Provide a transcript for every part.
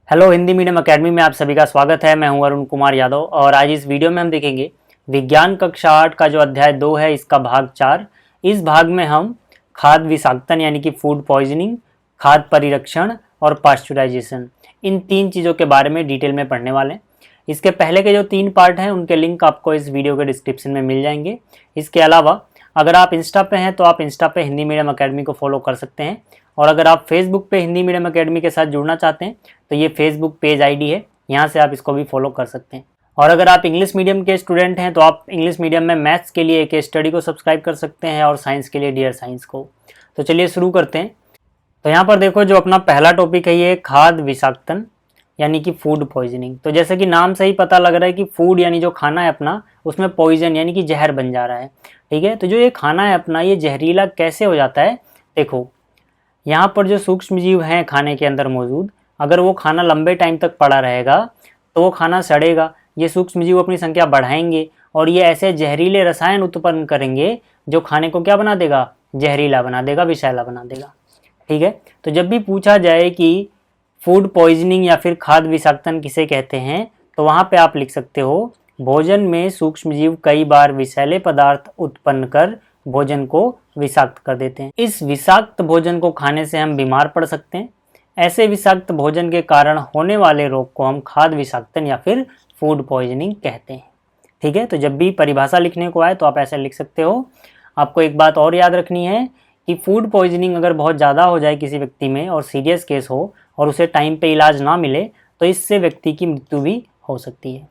Hello Hindi medium academy में आप सभी का स्वागत है। मैं हूं अरुण कुमार यादव और आज इस वीडियो में हम देखेंगे विज्ञान कक्षा 8 का जो अध्याय 2 है इसका भाग 4। इस भाग में हम खाद्य विषाक्तन यानी कि फूड पॉइजनिंग, खाद्य परिरक्षण और पास्चुराइजेशन, इन तीन चीज़ों के बारे में डिटेल में पढ़ने वाले हैं। इसके पहले के जो 3 पार्ट हैं उनके लिंक आपको इस वीडियो के डिस्क्रिप्शन में मिल जाएंगे। इसके अलावा अगर आप इंस्टा पे हैं तो आप इंस्टा पे हिंदी मीडियम एकेडमी को फॉलो कर सकते हैं, और अगर आप फेसबुक पे हिंदी मीडियम एकेडमी के साथ जुड़ना चाहते हैं तो ये फेसबुक पेज आईडी है, यहाँ से आप इसको भी फॉलो कर सकते हैं। और अगर आप इंग्लिश मीडियम के स्टूडेंट हैं तो आप इंग्लिश मीडियम में मैथ्स के लिए एक स्टडी को सब्सक्राइब कर सकते हैं और साइंस के लिए डियर साइंस को। तो चलिए शुरू करते हैं। तो यहाँ पर देखो, जो अपना पहला टॉपिक है ये खाद्य विषाक्तन यानी कि फूड पॉइजनिंग। तो जैसे कि नाम से ही पता लग रहा है कि फूड यानी जो खाना है अपना, उसमें पॉइजन यानी कि जहर बन जा रहा है। ठीक है, तो जो ये खाना है अपना ये जहरीला कैसे हो जाता है। देखो, यहाँ पर जो सूक्ष्म जीव हैं खाने के अंदर मौजूद, अगर वो खाना लंबे टाइम तक पड़ा रहेगा तो वो खाना सड़ेगा। ये सूक्ष्म जीव अपनी संख्या बढ़ाएंगे और ये ऐसे जहरीले रसायन उत्पन्न करेंगे जो खाने को क्या बना देगा, जहरीला बना देगा, विषैला बना देगा। ठीक है, तो जब भी पूछा जाए कि फूड पॉइजनिंग या फिर खाद्य विषाक्तन किसे कहते हैं तो वहाँ पे आप लिख सकते हो, भोजन में सूक्ष्म जीव कई बार विषैले पदार्थ उत्पन्न कर भोजन को विषाक्त कर देते हैं। इस विषाक्त भोजन को खाने से हम बीमार पड़ सकते हैं। ऐसे विषाक्त भोजन के कारण होने वाले रोग को हम खाद्य विषाक्तन या फिर फूड पॉइजनिंग कहते हैं। ठीक है, तो जब भी परिभाषा लिखने को आए तो आप ऐसे लिख सकते हो। आपको एक बात और याद रखनी है कि फूड पॉइजनिंग अगर बहुत ज़्यादा हो जाए किसी व्यक्ति में और सीरियस केस हो और उसे टाइम पे इलाज ना मिले तो इससे व्यक्ति की मृत्यु भी हो सकती है।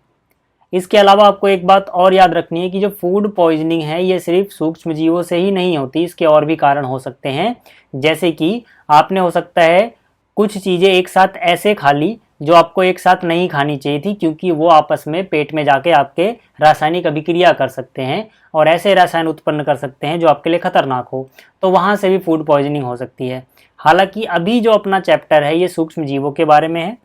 इसके अलावा आपको एक बात और याद रखनी है कि जो फूड पॉइजनिंग है ये सिर्फ सूक्ष्म जीवों से ही नहीं होती, इसके और भी कारण हो सकते हैं। जैसे कि आपने हो सकता है कुछ चीज़ें एक साथ ऐसे खा ली जो आपको एक साथ नहीं खानी चाहिए थी, क्योंकि वो आपस में पेट में जाके आपके रासायनिक अभिक्रिया कर सकते हैं और ऐसे रसायन उत्पन्न कर सकते हैं जो आपके लिए खतरनाक हो, तो वहाँ से भी फूड पॉइजनिंग हो सकती है। हालांकि अभी जो अपना चैप्टर है ये सूक्ष्म जीवों के बारे में है,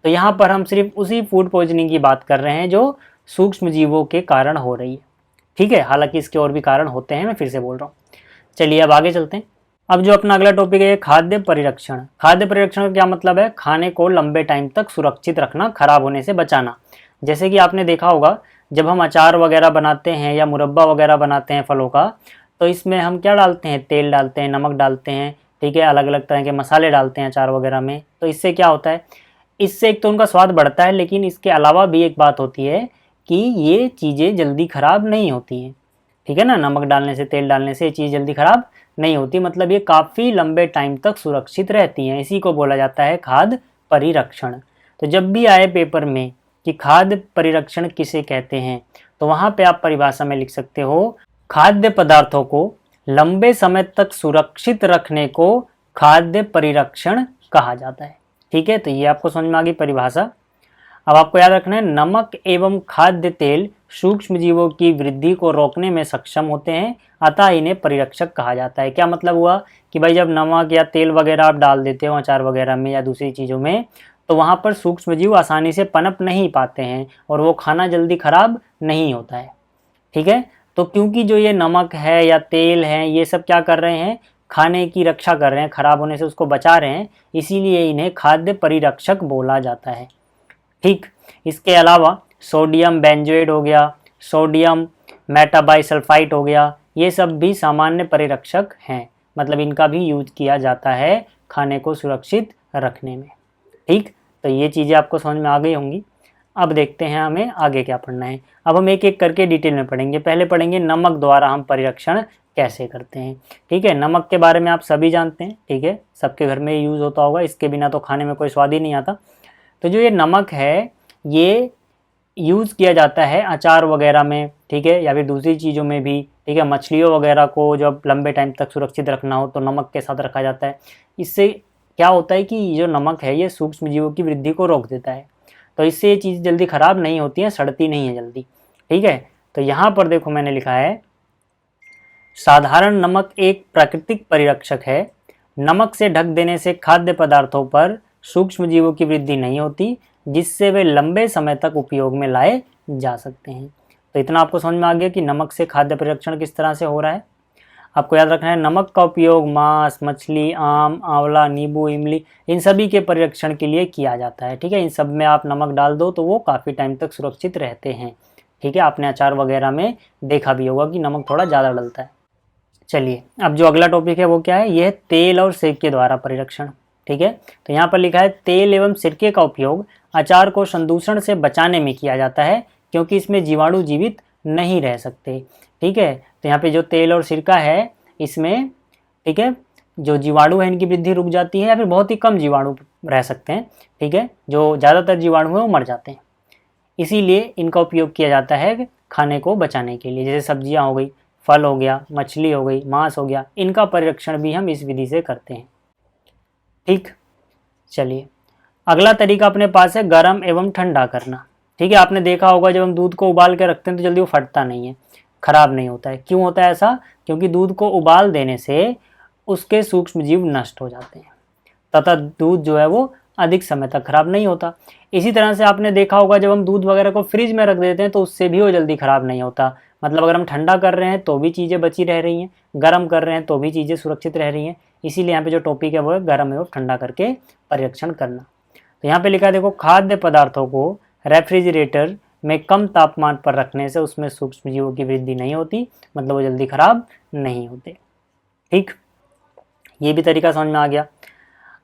तो यहाँ पर हम सिर्फ उसी फूड पॉइजनिंग की बात कर रहे हैं जो सूक्ष्म जीवों के कारण हो रही है। ठीक है, हालांकि इसके और भी कारण होते हैं, मैं फिर से बोल रहा हूँ। चलिए अब आगे चलते हैं। अब जो अपना अगला टॉपिक है खाद्य परिरक्षण। खाद्य परिरक्षण का क्या मतलब है, खाने को लंबे टाइम तक सुरक्षित रखना, खराब होने से बचाना। जैसे कि आपने देखा होगा जब हम अचार वगैरह बनाते हैं या मुरब्बा वगैरह बनाते हैं फलों का, तो इसमें हम क्या डालते हैं, तेल डालते हैं, नमक डालते हैं, ठीक है, अलग अलग तरह के मसाले डालते हैं अचार वगैरह में। तो इससे क्या होता है, इससे एक तो उनका स्वाद बढ़ता है, लेकिन इसके अलावा भी एक बात होती है कि ये चीज़ें जल्दी ख़राब नहीं होती हैं। ठीक है ना, नमक डालने से, तेल डालने से ये चीज़ जल्दी ख़राब नहीं होती, मतलब ये काफ़ी लंबे टाइम तक सुरक्षित रहती हैं। इसी को बोला जाता है खाद्य परिरक्षण। तो जब भी आए पेपर में कि खाद्य परिरक्षण किसे कहते हैं तो वहाँ पे आप परिभाषा में लिख सकते हो, खाद्य पदार्थों को लंबे समय तक सुरक्षित रखने को खाद्य परिरक्षण कहा जाता है। ठीक है, तो ये आपको समझ में आ गई परिभाषा। अब आपको याद रखना है, नमक एवं खाद्य तेल सूक्ष्म जीवों की वृद्धि को रोकने में सक्षम होते हैं, अतः इन्हें परिरक्षक कहा जाता है। क्या मतलब हुआ कि भाई जब नमक या तेल वगैरह आप डाल देते हो अचार वगैरह में या दूसरी चीज़ों में, तो वहाँ पर सूक्ष्म जीव आसानी से पनप नहीं पाते हैं और वो खाना जल्दी खराब नहीं होता है। ठीक है, तो क्योंकि जो ये नमक है या तेल है ये सब क्या कर रहे हैं, खाने की रक्षा कर रहे हैं, खराब होने से उसको बचा रहे हैं, इसीलिए इन्हें खाद्य परिरक्षक बोला जाता है। ठीक, इसके अलावा सोडियम बेंजोएट हो गया, सोडियम मेटाबाइसल्फाइट हो गया, ये सब भी सामान्य परिरक्षक हैं, मतलब इनका भी यूज किया जाता है खाने को सुरक्षित रखने में। ठीक, तो ये चीज़ें आपको समझ में आ गई होंगी। अब देखते हैं हमें आगे क्या पढ़ना है। अब हम एक एक करके डिटेल में पढ़ेंगे। पहले पढ़ेंगे नमक द्वारा हम परिरक्षण कैसे करते हैं। ठीक है, नमक के बारे में आप सभी जानते हैं, ठीक है, सबके घर में यूज़ होता होगा, इसके बिना तो खाने में कोई स्वाद ही नहीं आता। तो जो ये नमक है ये यूज़ किया जाता है अचार वगैरह में, ठीक है, या फिर दूसरी चीज़ों में भी। ठीक है, मछलियों वगैरह को जब लंबे टाइम तक सुरक्षित रखना हो तो नमक के साथ रखा जाता है। इससे क्या होता है कि जो नमक है ये सूक्ष्म जीवों की वृद्धि को रोक देता है, तो इससे ये चीज़ जल्दी ख़राब नहीं होती है, सड़ती नहीं है जल्दी। ठीक है, तो यहाँ पर देखो मैंने लिखा है, साधारण नमक एक प्राकृतिक परिरक्षक है। नमक से ढक देने से खाद्य पदार्थों पर सूक्ष्म जीवों की वृद्धि नहीं होती, जिससे वे लंबे समय तक उपयोग में लाए जा सकते हैं। तो इतना आपको समझ में आ गया कि नमक से खाद्य परिरक्षण किस तरह से हो रहा है। आपको याद रखना है नमक का उपयोग मांस, मछली, आम, आंवला, नींबू, इमली इन सभी के परिरक्षण के लिए किया जाता है। ठीक है, इन सब में आप नमक डाल दो तो वो काफ़ी टाइम तक सुरक्षित रहते हैं। ठीक है, आपने अचार वगैरह में देखा भी होगा कि नमक थोड़ा ज़्यादा डलता है। चलिए, अब जो अगला टॉपिक है वो क्या है, ये है तेल और सिरके द्वारा परिरक्षण। ठीक है, तो यहाँ पर लिखा है तेल एवं सिरके का उपयोग अचार को संदूषण से बचाने में किया जाता है क्योंकि इसमें जीवाणु जीवित नहीं रह सकते। ठीक है, तो यहाँ पे जो तेल और सिरका है इसमें, ठीक है, जो जीवाणु है इनकी वृद्धि रुक जाती है या फिर बहुत ही कम जीवाणु रह सकते हैं। ठीक है, जो ज़्यादातर जीवाणु हैं वो मर जाते हैं, इसीलिए इनका उपयोग किया जाता है खाने को बचाने के लिए। जैसे सब्जियां हो गई, फल हो गया, मछली हो गई, मांस हो गया, इनका परिरक्षण भी हम इस विधि से करते हैं। ठीक, चलिए अगला तरीका अपने पास है गर्म एवं ठंडा करना। ठीक है, आपने देखा होगा जब हम दूध को उबाल के रखते हैं तो जल्दी वो फटता नहीं है, खराब नहीं होता है। क्यों होता है ऐसा? क्योंकि दूध को उबाल देने से उसके सूक्ष्म जीव नष्ट हो जाते हैं तथा दूध जो है वो अधिक समय तक खराब नहीं होता। इसी तरह से आपने देखा होगा जब हम दूध वगैरह को फ्रिज में रख देते हैं तो उससे भी वो जल्दी खराब नहीं होता। मतलब अगर हम ठंडा कर रहे हैं तो भी चीज़ें बची रह रही हैं, गर्म कर रहे हैं तो भी चीज़ें सुरक्षित रह रही हैं। इसीलिए यहाँ पे जो टॉपिक है वो है गर्म एवं ठंडा करके परिरक्षण करना। तो यहाँ पे लिखा है देखो, खाद्य पदार्थों को रेफ्रिजरेटर में कम तापमान पर रखने से उसमें सूक्ष्म जीवों की वृद्धि नहीं होती, मतलब वो जल्दी खराब नहीं होते। ठीक, ये भी तरीका समझ में आ गया।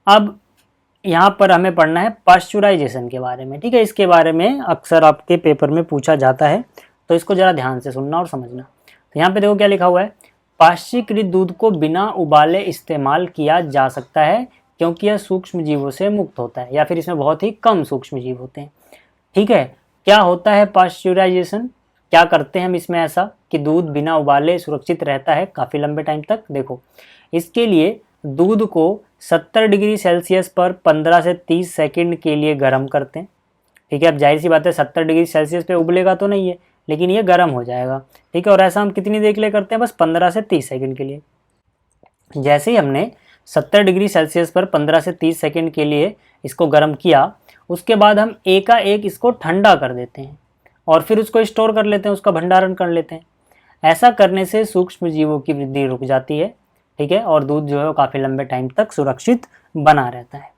अब यहाँ पर हमें पढ़ना है पाश्चुराइजेशन के बारे में। ठीक है, इसके बारे में अक्सर आपके पेपर में पूछा जाता है, तो इसको ज़रा ध्यान से सुनना और समझना। तो यहाँ पे देखो क्या लिखा हुआ है, पाश्चीकृत दूध को बिना उबाले इस्तेमाल किया जा सकता है क्योंकि यह सूक्ष्म जीवों से मुक्त होता है या फिर इसमें बहुत ही कम सूक्ष्म जीव होते हैं। ठीक है, क्या होता है पाश्चुराइजेशन, क्या करते हैं हम इसमें ऐसा कि दूध बिना उबाले सुरक्षित रहता है काफ़ी लंबे टाइम तक? देखो, इसके लिए दूध को 70 डिग्री सेल्सियस पर 15 से 30 सेकंड के लिए गर्म करते हैं। ठीक है, अब जाहिर सी बात है 70 डिग्री सेल्सियस पे उबलेगा तो नहीं है, लेकिन ये गर्म हो जाएगा। ठीक है, और ऐसा हम कितनी देर के लिए करते हैं? बस 15 से 30 सेकंड के लिए। जैसे ही हमने 70 डिग्री सेल्सियस पर 15 से 30 सेकंड के लिए इसको गर्म किया, उसके बाद हम एकाएक इसको ठंडा कर देते हैं और फिर उसको स्टोर कर लेते हैं, उसका भंडारण कर लेते हैं। ऐसा करने से सूक्ष्म जीवों की वृद्धि रुक जाती है। ठीक है, और दूध जो है वो काफ़ी लंबे टाइम तक सुरक्षित बना रहता है।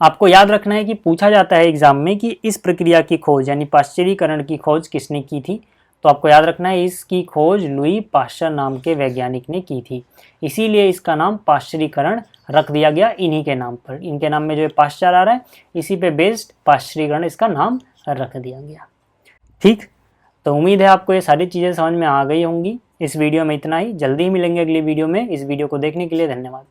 आपको याद रखना है कि पूछा जाता है एग्जाम में कि इस प्रक्रिया की खोज यानी पाश्चुरीकरण की खोज किसने की थी? तो आपको याद रखना है इसकी खोज लुई पाश्चर नाम के वैज्ञानिक ने की थी, इसीलिए इसका नाम पाश्चुरीकरण रख दिया गया इन्हीं के नाम पर। इनके नाम में जो पाश्चर आ रहा है इसी पे बेस्ड पाश्चुरीकरण इसका नाम रख दिया गया। ठीक, तो उम्मीद है आपको ये सारी चीज़ें समझ में आ गई होंगी। इस वीडियो में इतना ही, जल्दी ही मिलेंगे अगली वीडियो में। इस वीडियो को देखने के लिए धन्यवाद।